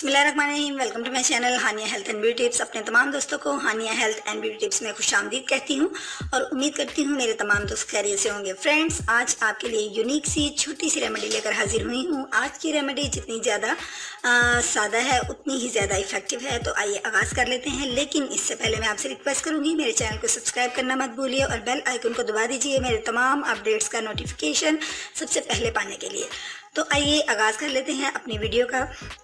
बिस्मिल्लाहिर्रहमानिर्रहीम। Welcome to my channel Hania health and beauty tips. अपने तमाम दोस्तों को Hania health and beauty tips में खुशामदीद कहती हूँ और उम्मीद करती हूँ मेरे तमाम दोस्त खैरियत से होंगे। फ्रेंड्स, आज आपके लिए यूनिक सी छोटी सी रेमेडी लेकर हाजिर हुई हूँ। आज की रेमेडी जितनी ज़्यादा सादा है उतनी ही ज़्यादा इफेक्टिव है। तो आइए आगाज़ कर लेते हैं, लेकिन इससे पहले मैं आपसे रिक्वेस्ट करूँगी मेरे चैनल को सब्सक्राइब करना मत भूलिए और बेल आइकन को दबा दीजिए मेरे तमाम अपडेट्स का नोटिफिकेशन सबसे पहले पाने के लिए। तो आइए आगाज़ कर लेते हैं अपनी वीडियो का।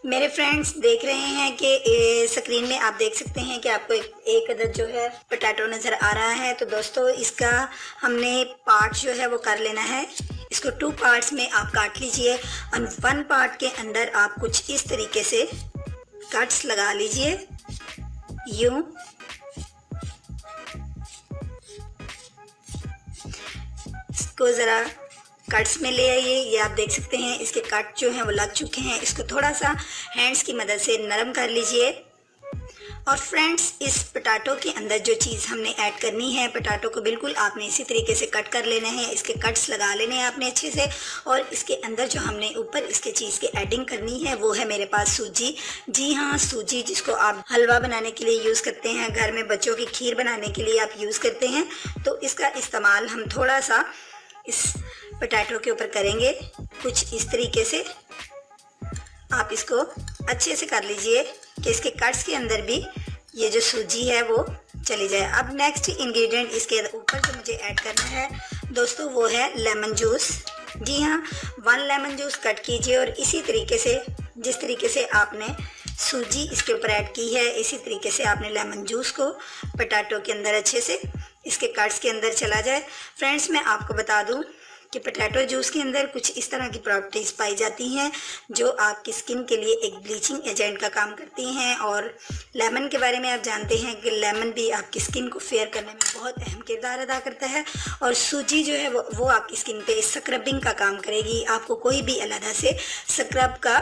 मेरे फ्रेंड्स देख रहे हैं कि स्क्रीन में आप देख सकते हैं कि आपको एक अदद जो है पोटैटो नज़र आ रहा है। तो दोस्तों, इसका हमने पार्ट जो है वो कर लेना है। इसको 2 पार्ट्स में आप काट लीजिए और 1 पार्ट के अंदर आप कुछ इस तरीके से कट्स लगा लीजिए। यूं इसको ज़रा कट्स में ले आइए। ये आप देख सकते हैं इसके कट जो हैं वो लग चुके हैं। इसको थोड़ा सा हैंड्स की मदद से नरम कर लीजिए। और फ्रेंड्स, इस पोटैटो के अंदर जो चीज़ हमने ऐड करनी है, पोटैटो को बिल्कुल आपने इसी तरीके से कट कर लेना है। इसके कट्स लगा लेने हैं आपने अच्छे से। और इसके अंदर जो हमने ऊपर इसके चीज़ की एडिंग करनी है वो है मेरे पास सूजी। जी हाँ, सूजी, जिसको आप हलवा बनाने के लिए यूज़ करते हैं, घर में बच्चों की खीर बनाने के लिए आप यूज़ करते हैं। तो इसका इस्तेमाल हम थोड़ा सा इस पोटैटो के ऊपर करेंगे। कुछ इस तरीके से आप इसको अच्छे से कर लीजिए कि इसके कट्स के अंदर भी ये जो सूजी है वो चली जाए। अब नेक्स्ट इंग्रेडिएंट इसके ऊपर जो मुझे ऐड करना है दोस्तों वो है लेमन जूस। जी हाँ, 1 लेमन जूस कट कीजिए और इसी तरीके से, जिस तरीके से आपने सूजी इसके ऊपर ऐड की है, इसी तरीके से आपने लेमन जूस को पोटैटो के अंदर अच्छे से इसके कट्स के अंदर चला जाए। फ्रेंड्स, मैं आपको बता दूं कि पोटैटो जूस के अंदर कुछ इस तरह की प्रॉपर्टीज़ पाई जाती हैं जो आपकी स्किन के लिए एक ब्लीचिंग एजेंट का काम करती हैं। और लेमन के बारे में आप जानते हैं कि लेमन भी आपकी स्किन को फेयर करने में बहुत अहम किरदार अदा करता है। और सूजी जो है वो आपकी स्किन पे स्क्रबिंग का काम करेगी। आपको कोई भी अलग से स्क्रब का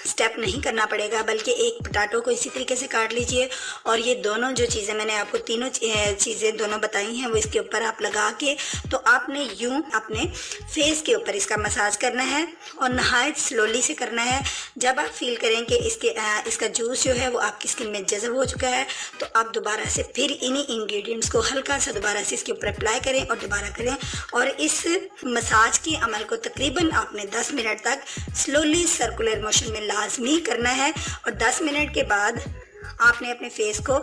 स्टेप नहीं करना पड़ेगा, बल्कि एक पोटैटो को इसी तरीके से काट लीजिए और ये दोनों जो चीज़ें मैंने आपको तीनों चीज़ें दोनों बताई हैं वो इसके ऊपर आप लगा के, तो आपने यूं अपने फेस के ऊपर इसका मसाज करना है और नहायत स्लोली से करना है। जब आप फील करें कि इसका जूस जो है वो आपकी स्किन में जज़ब हो चुका है, तो आप दोबारा से फिर इन्हीं इंग्रेडिएंट्स को हल्का सा दोबारा से इसके ऊपर अप्लाई करें और दोबारा करें। और इस मसाज के अमल को तकरीबन आपने 10 मिनट तक स्लोली सर्कुलर मोशन में लाजमी करना है। और 10 मिनट के बाद आपने अपने फेस को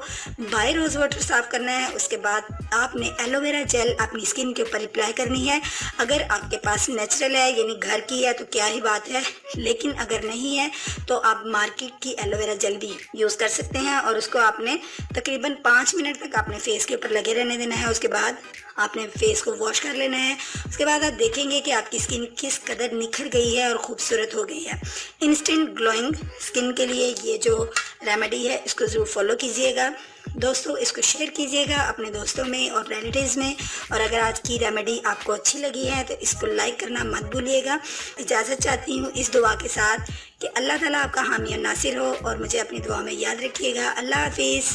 बाय रोज़ वाटर साफ़ करना है। उसके बाद आपने एलोवेरा जेल अपनी स्किन के ऊपर अप्लाई करनी है। अगर आपके पास नेचुरल है, यानी घर की है, तो क्या ही बात है, लेकिन अगर नहीं है तो आप मार्केट की एलोवेरा जेल भी यूज़ कर सकते हैं। और उसको आपने तकरीबन 5 मिनट तक अपने फेस के ऊपर लगे रहने देना है। उसके बाद आपने फेस को वॉश कर लेना है। उसके बाद आप देखेंगे कि आपकी स्किन किस कदर निखर गई है और ख़ूबसूरत हो गई है। इंस्टेंट ग्लोइंग स्किन के लिए ये जो रेमेडी है इसको ज़रूर फॉलो कीजिएगा दोस्तों। इसको शेयर कीजिएगा अपने दोस्तों में और रिलेटिव्स में। और अगर आज की रेमेडी आपको अच्छी लगी है तो इसको लाइक करना मत भूलिएगा। इजाज़त चाहती हूँ इस दुआ के साथ कि अल्लाह ताला आपका हामी और नासिर हो, और मुझे अपनी दुआ में याद रखिएगा। अल्लाह हाफिज़।